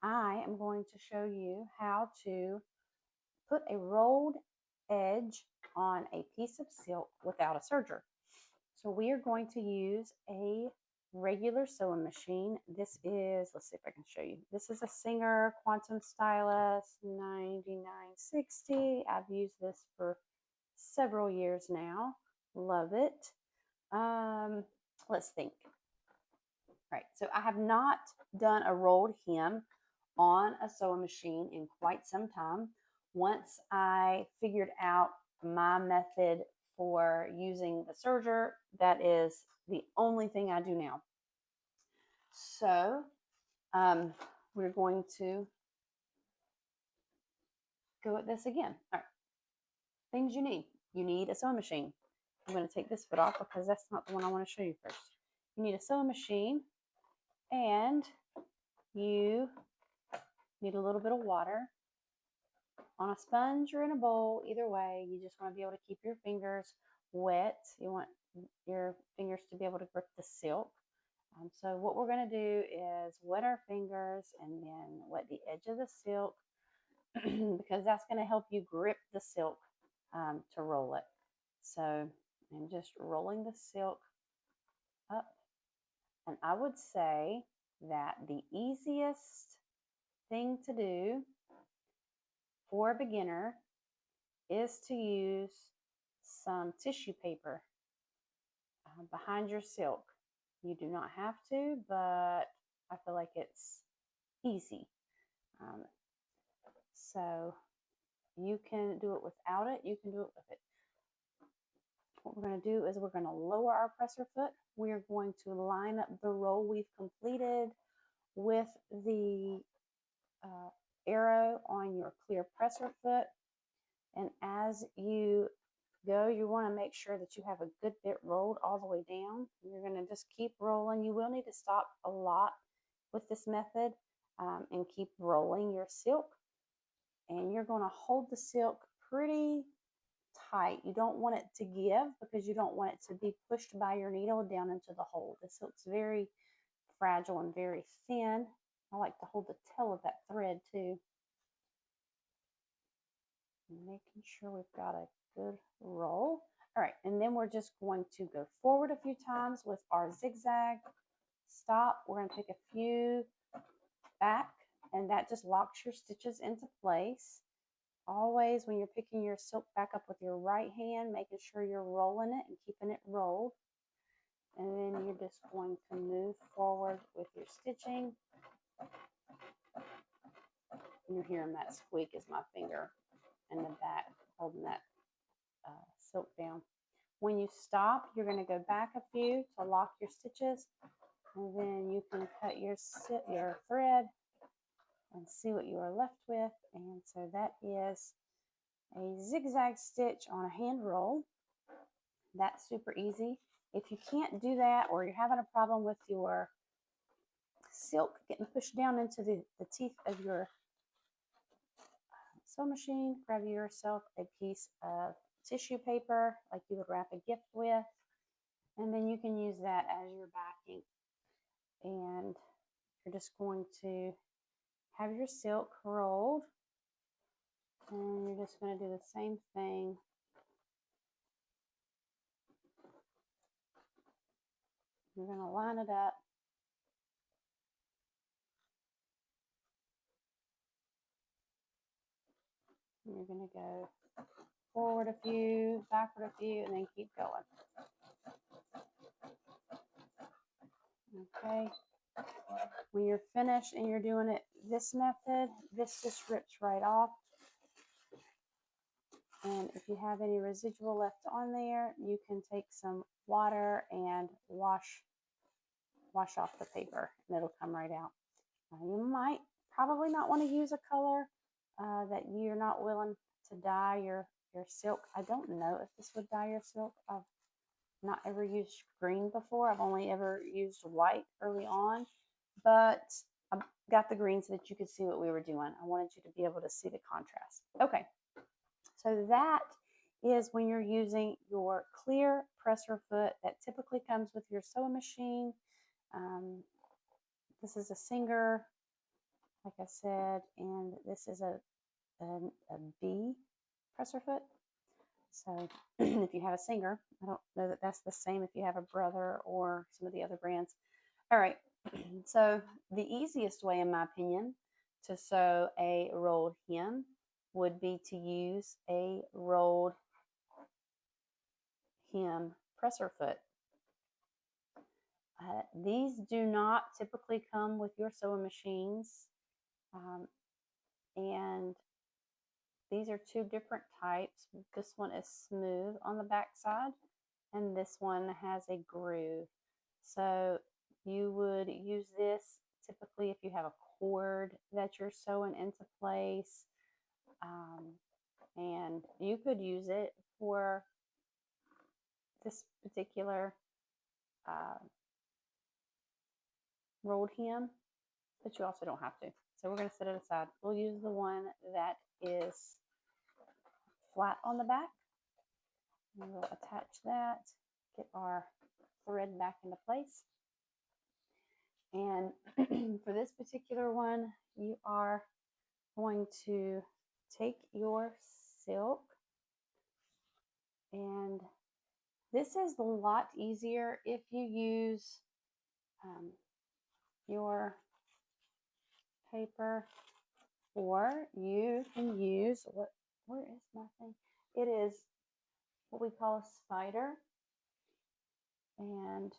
I am going to show you how to put a rolled edge on a piece of silk without a serger. So we are going to use a regular sewing machine. This is, let's see if I can show you. This is a Singer Quantum Stylus 9960. I've used this for several years now. Love it. Let's think. Right, so I have not done a rolled hem on a sewing machine in quite some time. Once I figured out my method for using the serger, that is the only thing I do now. So we're going to go at this again. All right, things you need. You need a sewing machine. I'm going to take this foot off because that's not the one I want to show you first. You need a sewing machine and you need a little bit of water on a sponge or in a bowl. Either way, you just want to be able to keep your fingers wet. You want your fingers to be able to grip the silk. So what we're going to do is wet our fingers and then wet the edge of the silk because that's going to help you grip the silk to roll it. So I'm just rolling the silk up. And I would say that the easiest thing to do for a beginner is to use some tissue paper behind your silk. You do not have to, but I feel like it's easy. So you can do it without it, you can do it with it. What we're going to do is we're going to lower our presser foot. We are going to line up the roll we've completed with the arrow on your clear presser foot. And as you go, you want to make sure that you have a good bit rolled all the way down. You're going to just keep rolling. You will need to stop a lot with this method and keep rolling your silk. And you're going to hold the silk pretty tight. You don't want it to give because you don't want it to be pushed by your needle down into the hole. The silk's very fragile and very thin. I like to hold the tail of that thread too. Making sure we've got a good roll. All right, and then we're just going to go forward a few times with our zigzag. Stop. We're going to take a few back, and that just locks your stitches into place. Always, when you're picking your silk back up with your right hand, making sure you're rolling it and keeping it rolled. And then you're just going to move forward with your stitching. And you're hearing that squeak is my finger in the back holding that silk down. When you stop, you're going to go back a few to lock your stitches, and then you can cut your thread and see what you are left with. And so that is a zigzag stitch on a hand roll. That's super easy. If you can't do that, or you're having a problem with your silk getting pushed down into the teeth of your sewing machine, grab yourself a piece of tissue paper like you would wrap a gift with, and then you can use that as your backing. And you're just going to have your silk rolled, and you're just going to do the same thing. You're going to line it up. And you're going to go forward a few, backward a few, and then keep going. Okay. When you're finished and you're doing it this method, this just rips right off. And if you have any residual left on there, you can take some water and wash off the paper, and it'll come right out. You might probably not want to use a color that you're not willing to dye your silk. I don't know if this would dye your silk. I've not ever used green before. I've only ever used white early on, but I got the green so that you could see what we were doing. I wanted you to be able to see the contrast. Okay, so that is when you're using your clear presser foot that typically comes with your sewing machine. This is a Singer like I said, and this is a B presser foot. So if you have a Singer, I don't know that that's the same if you have a Brother or some of the other brands. All right, so the easiest way, in my opinion, to sew a rolled hem would be to use a rolled hem presser foot. These do not typically come with your sewing machines, and these are two different types. This one is smooth on the back side, and this one has a groove. So you would use this typically if you have a cord that you're sewing into place, and you could use it for this particular rolled hem, but you also don't have to. So we're going to set it aside. We'll use the one that is flat on the back. And we'll attach that, get our thread back into place. And for this particular one, you are going to take your silk, and this is a lot easier if you use your paper, or you can use where is my thing? It is what we call a spider, and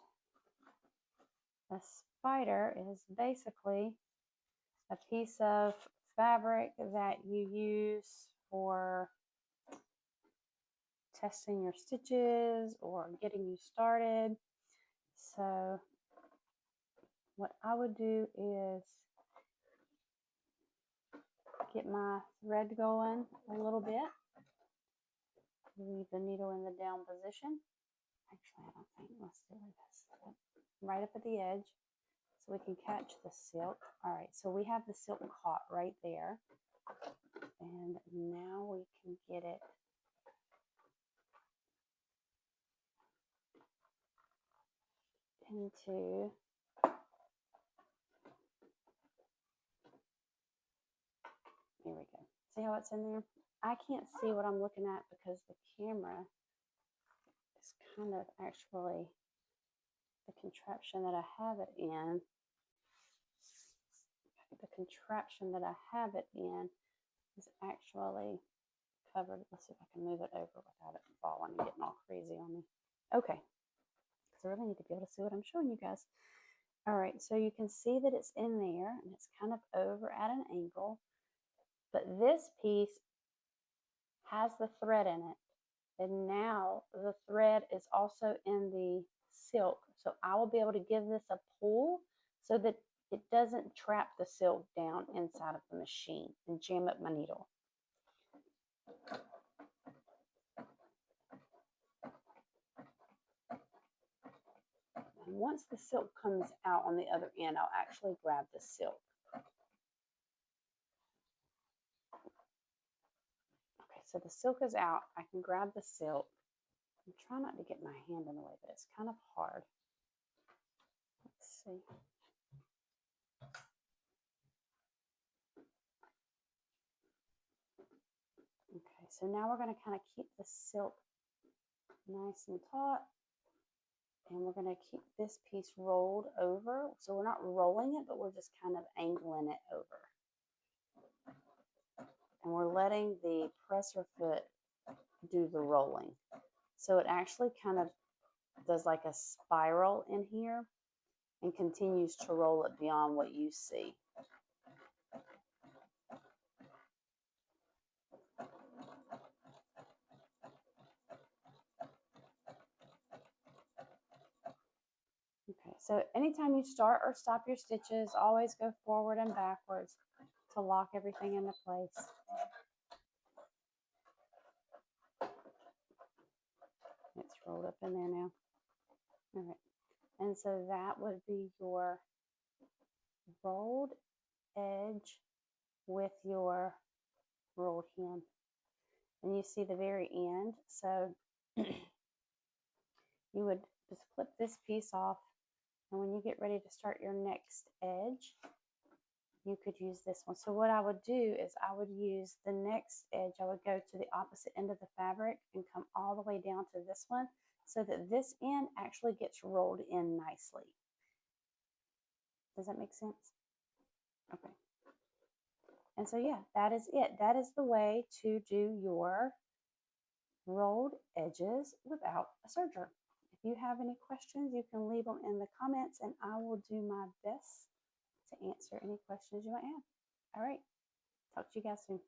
a spider is basically a piece of fabric that you use for testing your stitches or getting you started. So what I would do is get my thread going a little bit, leave the needle in the down position. Actually, I don't think, let's do this right up at the edge so we can catch the silk. All right, so we have the silk caught right there, and now we can get it into here we go. See how it's in there? I can't see what I'm looking at because the camera is kind of actually the contraption that I have it in. The contraption that I have it in is actually covered. Let's see if I can move it over without it falling and getting all crazy on me. Okay, because I really need to be able to see what I'm showing you guys. All right, so you can see that it's in there and it's kind of over at an angle, but this piece has the thread in it, and now the thread is also in the silk, so I will be able to give this a pull so that it doesn't trap the silk down inside of the machine and jam up my needle. And once the silk comes out on the other end, I'll actually grab the silk. Okay, so the silk is out. I can grab the silk. I'm trying not to get my hand in the way, but it's kind of hard. Let's see. Okay, so now we're going to kind of keep the silk nice and taut, and we're going to keep this piece rolled over. So we're not rolling it, but we're just kind of angling it over. And we're letting the presser foot do the rolling. So it actually kind of does like a spiral in here and continues to roll it beyond what you see. Okay, so anytime you start or stop your stitches, always go forward and backwards to lock everything into place. It's rolled up in there now. All right, and so that would be your rolled edge with your rolled hem. And you see the very end, so you would just clip this piece off, and when you get ready to start your next edge, you could use this one. So what I would do is I would use the next edge. I would go to the opposite end of the fabric and come all the way down to this one so that this end actually gets rolled in nicely. Does that make sense? Okay. And so yeah, that is it. That is the way to do your rolled edges without a serger. If you have any questions, you can leave them in the comments and I will do my best to answer any questions you might have. All right. Talk to you guys soon.